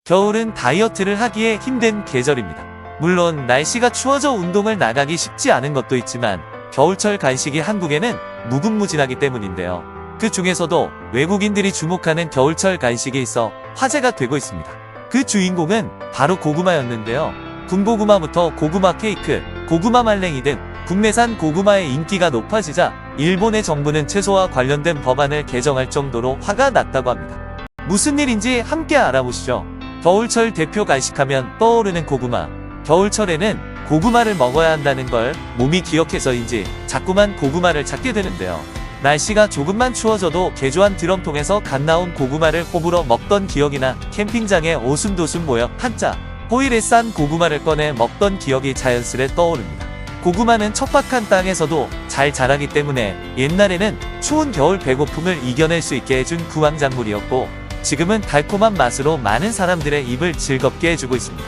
겨울은 다이어트를 하기에 힘든 계절입니다. 물론 날씨가 추워져 운동을 나가기 쉽지 않은 것도 있지만 겨울철 간식이 한국에는 무궁무진하기 때문인데요. 그 중에서도 외국인들이 주목하는 겨울철 간식이 있어 화제가 되고 있습니다. 그 주인공은 바로 고구마였는데요. 군고구마부터 고구마 케이크, 고구마 말랭이 등 국내산 고구마의 인기가 높아지자 일본의 정부는 채소와 관련된 법안을 개정할 정도로 화가 났다고 합니다. 무슨 일인지 함께 알아보시죠. 겨울철 대표 간식하면 떠오르는 고구마. 겨울철에는 고구마를 먹어야 한다는 걸 몸이 기억해서인지 자꾸만 고구마를 찾게 되는데요. 날씨가 조금만 추워져도 개조한 드럼통에서 갓 나온 고구마를 호불어 먹던 기억이나 캠핑장에 오순도순 모여 한자 호일에 싼 고구마를 꺼내 먹던 기억이 자연스레 떠오릅니다. 고구마는 척박한 땅에서도 잘 자라기 때문에 옛날에는 추운 겨울 배고픔을 이겨낼 수 있게 해준 구황작물이었고 지금은 달콤한 맛으로 많은 사람들의 입을 즐겁게 해주고 있습니다.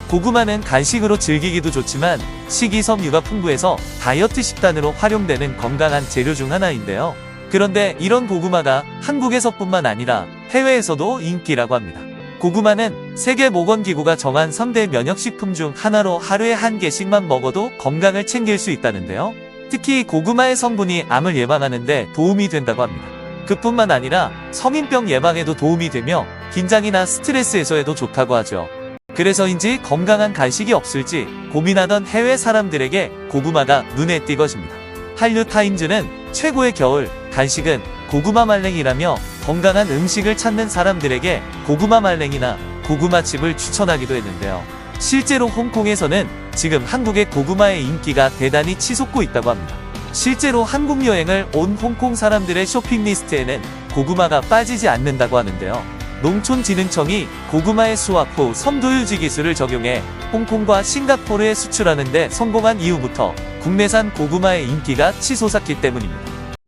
고구마는 간식으로 즐기기도 좋지만 식이섬유가 풍부해서 다이어트 식단으로 활용되는 건강한 재료 중 하나인데요. 그런데 이런 고구마가 한국에서뿐만 아니라 해외에서도 인기라고 합니다. 고구마는 세계보건기구가 정한 3대 면역식품 중 하나로 하루에 1개씩만 먹어도 건강을 챙길 수 있다는데요. 특히 고구마의 성분이 암을 예방하는 데 도움이 된다고 합니다. 그뿐만 아니라 성인병 예방에도 도움이 되며 긴장이나 스트레스 해소에도 좋다고 하죠. 그래서인지 건강한 간식이 없을지 고민하던 해외 사람들에게 고구마가 눈에 띄거집니다. 한류타임즈는 최고의 겨울 간식은 고구마 말랭이라며 건강한 음식을 찾는 사람들에게 고구마 말랭이나 고구마칩을 추천하기도 했는데요. 실제로 홍콩에서는 지금 한국의 고구마의 인기가 대단히 치솟고 있다고 합니다. 실제로 한국 여행을 온 홍콩 사람들의 쇼핑 리스트에는 고구마가 빠지지 않는다고 하는데요. 농촌진흥청이 고구마의 수확 후 섬도유지 기술을 적용해 홍콩과 싱가포르에 수출하는 데 성공한 이후부터 국내산 고구마의 인기가 치솟았기 때문입니다.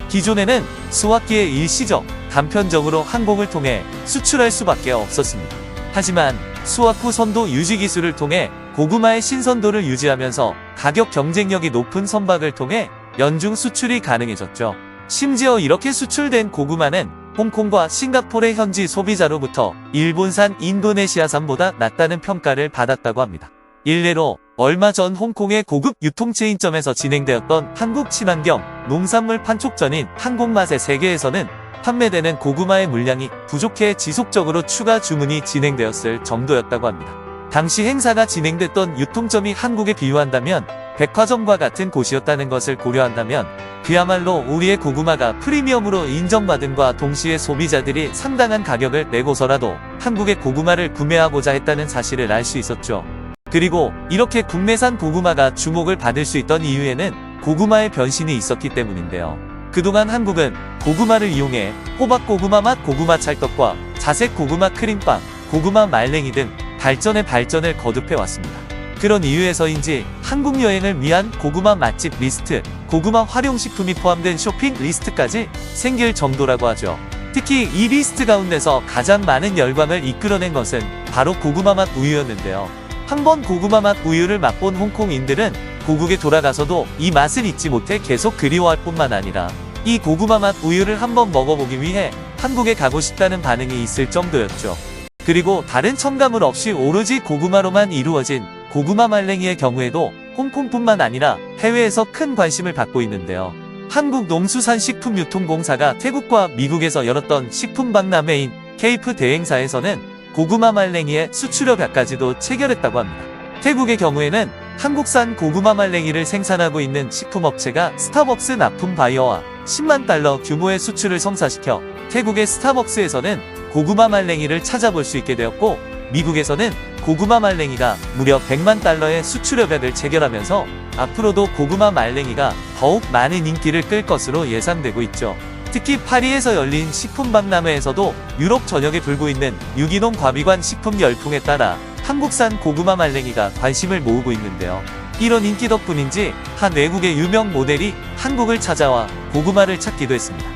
기존에는 수확기에 일시적, 단편적으로 항공을 통해 수출할 수밖에 없었습니다. 하지만 수확 후 선도 유지 기술을 통해 고구마의 신선도를 유지하면서 가격 경쟁력이 높은 선박을 통해 연중 수출이 가능해졌죠. 심지어 이렇게 수출된 고구마는 홍콩과 싱가포르의 현지 소비자로부터 일본산 인도네시아산보다 낫다는 평가를 받았다고 합니다. 일례로 얼마 전 홍콩의 고급 유통체인점에서 진행되었던 한국 친환경 농산물 판촉전인 한국맛의 세계에서는 판매되는 고구마의 물량이 부족해 지속적으로 추가 주문이 진행되었을 정도였다고 합니다. 당시 행사가 진행됐던 유통점이 한국에 비유한다면 백화점과 같은 곳이었다는 것을 고려한다면 그야말로 우리의 고구마가 프리미엄으로 인정받음과 동시에 소비자들이 상당한 가격을 내고서라도 한국의 고구마를 구매하고자 했다는 사실을 알 수 있었죠. 그리고 이렇게 국내산 고구마가 주목을 받을 수 있던 이유에는 고구마의 변신이 있었기 때문인데요. 그동안 한국은 고구마를 이용해 호박고구마 맛 고구마 찰떡과 자색 고구마 크림빵, 고구마 말랭이 등 발전의 발전을 거듭해왔습니다. 그런 이유에서인지 한국 여행을 위한 고구마 맛집 리스트, 고구마 활용식품이 포함된 쇼핑 리스트까지 생길 정도라고 하죠. 특히 이 리스트 가운데서 가장 많은 열광을 이끌어낸 것은 바로 고구마 맛 우유였는데요. 한번 고구마 맛 우유를 맛본 홍콩인들은 고국에 돌아가서도 이 맛을 잊지 못해 계속 그리워할 뿐만 아니라 이 고구마 맛 우유를 한번 먹어보기 위해 한국에 가고 싶다는 반응이 있을 정도였죠. 그리고 다른 첨가물 없이 오로지 고구마로만 이루어진 고구마 말랭이의 경우에도 홍콩뿐만 아니라 해외에서 큰 관심을 받고 있는데요. 한국농수산식품유통공사가 태국과 미국에서 열었던 식품박람회인 케이프 대행사에서는 고구마 말랭이의 수출협약까지도 체결했다고 합니다. 태국의 경우에는 한국산 고구마 말랭이를 생산하고 있는 식품업체가 스타벅스 납품 바이어와 10만 달러 규모의 수출을 성사시켜 태국의 스타벅스에서는 고구마 말랭이를 찾아볼 수 있게 되었고 미국에서는 고구마 말랭이가 무려 100만 달러의 수출협약을 체결하면서 앞으로도 고구마 말랭이가 더욱 많은 인기를 끌 것으로 예상되고 있죠. 특히 파리에서 열린 식품박람회에서도 유럽 전역에 불고 있는 유기농 과비관 식품 열풍에 따라 한국산 고구마 말랭이가 관심을 모으고 있는데요. 이런 인기 덕분인지 한 외국의 유명 모델이 한국을 찾아와 고구마를 찾기도 했습니다.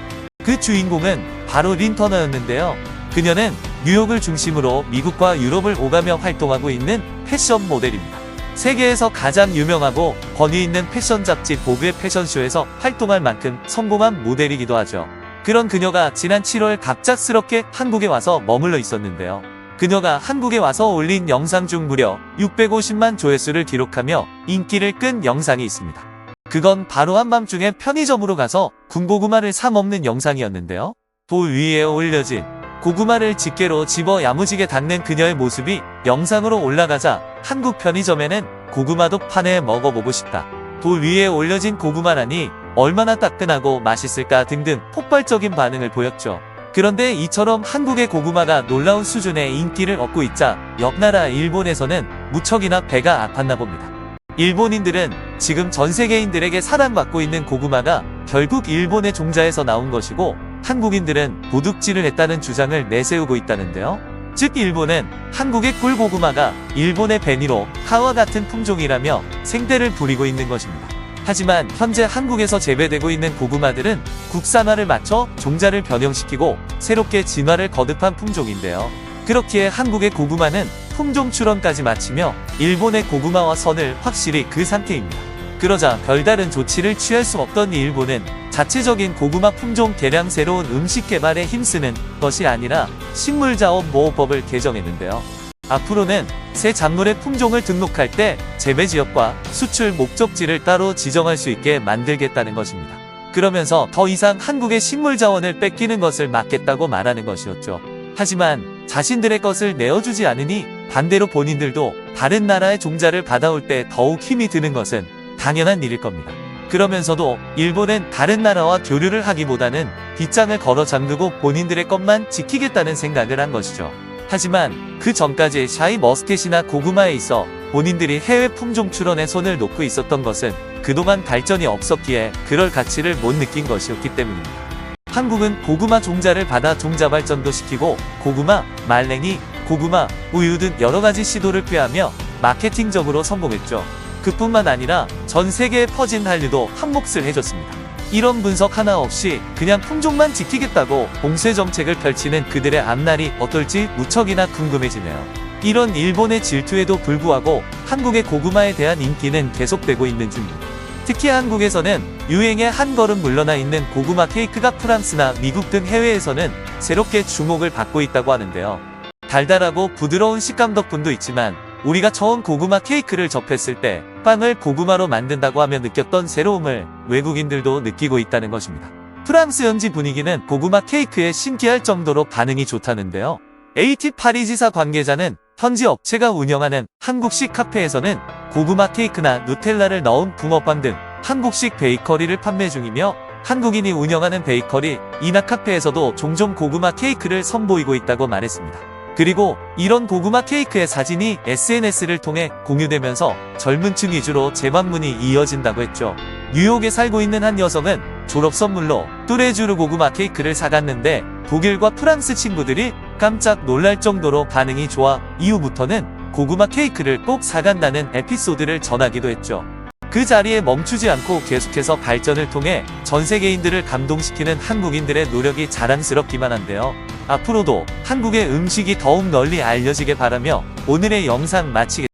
그 주인공은 바로 린 터너였는데요. 그녀는 뉴욕을 중심으로 미국과 유럽을 오가며 활동하고 있는 패션 모델입니다. 세계에서 가장 유명하고 권위 있는 패션 잡지 보그의 패션쇼에서 활동할 만큼 성공한 모델이기도 하죠. 그런 그녀가 지난 7월 갑작스럽게 한국에 와서 머물러 있었는데요. 그녀가 한국에 와서 올린 영상 중 무려 650만 조회수를 기록하며 인기를 끈 영상이 있습니다. 그건 바로 한밤중에 편의점으로 가서 군고구마를 사 먹는 영상이었는데요. 돌 위에 올려진 고구마를 집게로 집어 야무지게 닦는 그녀의 모습이 영상으로 올라가자 한국 편의점에는 고구마도 파내 먹어보고 싶다, 돌 위에 올려진 고구마라니 얼마나 따끈하고 맛있을까 등등 폭발적인 반응을 보였죠. 그런데 이처럼 한국의 고구마가 놀라운 수준의 인기를 얻고 있자 옆나라 일본에서는 무척이나 배가 아팠나 봅니다. 일본인들은 지금 전 세계인들에게 사랑받고 있는 고구마가 결국 일본의 종자에서 나온 것이고, 한국인들은 도둑질을 했다는 주장을 내세우고 있다는데요. 즉 일본은 한국의 꿀고구마가 일본의 베니로 카와 같은 품종이라며 생태를 부리고 있는 것입니다. 하지만 현재 한국에서 재배되고 있는 고구마들은 국산화를 맞춰 종자를 변형시키고 새롭게 진화를 거듭한 품종인데요. 그렇기에 한국의 고구마는 품종 출원까지 마치며 일본의 고구마와 선을 확실히 그 상태입니다. 그러자 별다른 조치를 취할 수 없던 일본은 자체적인 고구마 품종 개량 새로운 음식 개발에 힘쓰는 것이 아니라 식물자원보호법을 개정했는데요. 앞으로는 새 작물의 품종을 등록할 때 재배지역과 수출 목적지를 따로 지정할 수 있게 만들겠다는 것입니다. 그러면서 더 이상 한국의 식물자원을 뺏기는 것을 막겠다고 말하는 것이었죠. 하지만 자신들의 것을 내어주지 않으니 반대로 본인들도 다른 나라의 종자를 받아올 때 더욱 힘이 드는 것은 당연한 일일 겁니다. 그러면서도 일본은 다른 나라와 교류를 하기보다는 빗장을 걸어 잠그고 본인들의 것만 지키겠다는 생각을 한 것이죠. 하지만 그 전까지 샤인 머스켓이나 고구마에 있어 본인들이 해외 품종 출원에 손을 놓고 있었던 것은 그동안 발전이 없었기에 그럴 가치를 못 느낀 것이었기 때문입니다. 한국은 고구마 종자를 받아 종자 발전도 시키고 고구마, 말랭이, 고구마, 우유 등 여러가지 시도를 꾀하며 마케팅적으로 성공했죠. 그뿐만 아니라 전 세계에 퍼진 한류도 한몫을 해줬습니다. 이런 분석 하나 없이 그냥 품종만 지키겠다고 봉쇄 정책을 펼치는 그들의 앞날이 어떨지 무척이나 궁금해지네요. 이런 일본의 질투에도 불구하고 한국의 고구마에 대한 인기는 계속되고 있는 중입니다. 특히 한국에서는 유행에 한 걸음 물러나 있는 고구마 케이크가 프랑스나 미국 등 해외에서는 새롭게 주목을 받고 있다고 하는데요. 달달하고 부드러운 식감 덕분도 있지만 우리가 처음 고구마 케이크를 접했을 때 빵을 고구마로 만든다고 하며 느꼈던 새로움을 외국인들도 느끼고 있다는 것입니다. 프랑스 현지 분위기는 고구마 케이크에 신기할 정도로 반응이 좋다는데요. AT 파리지사 관계자는 현지 업체가 운영하는 한국식 카페에서는 고구마 케이크나 누텔라를 넣은 붕어빵 등 한국식 베이커리를 판매 중이며, 한국인이 운영하는 베이커리 이나카페에서도 종종 고구마 케이크를 선보이고 있다고 말했습니다. 그리고 이런 고구마 케이크의 사진이 SNS를 통해 공유되면서 젊은 층 위주로 재방문이 이어진다고 했죠. 뉴욕에 살고 있는 한 여성은 졸업 선물로 뚜레쥬르 고구마 케이크를 사갔는데 독일과 프랑스 친구들이 깜짝 놀랄 정도로 반응이 좋아 이후부터는 고구마 케이크를 꼭 사간다는 에피소드를 전하기도 했죠. 그 자리에 멈추지 않고 계속해서 발전을 통해 전 세계인들을 감동시키는 한국인들의 노력이 자랑스럽기만 한데요. 앞으로도 한국의 음식이 더욱 널리 알려지길 바라며 오늘의 영상 마치겠습니다.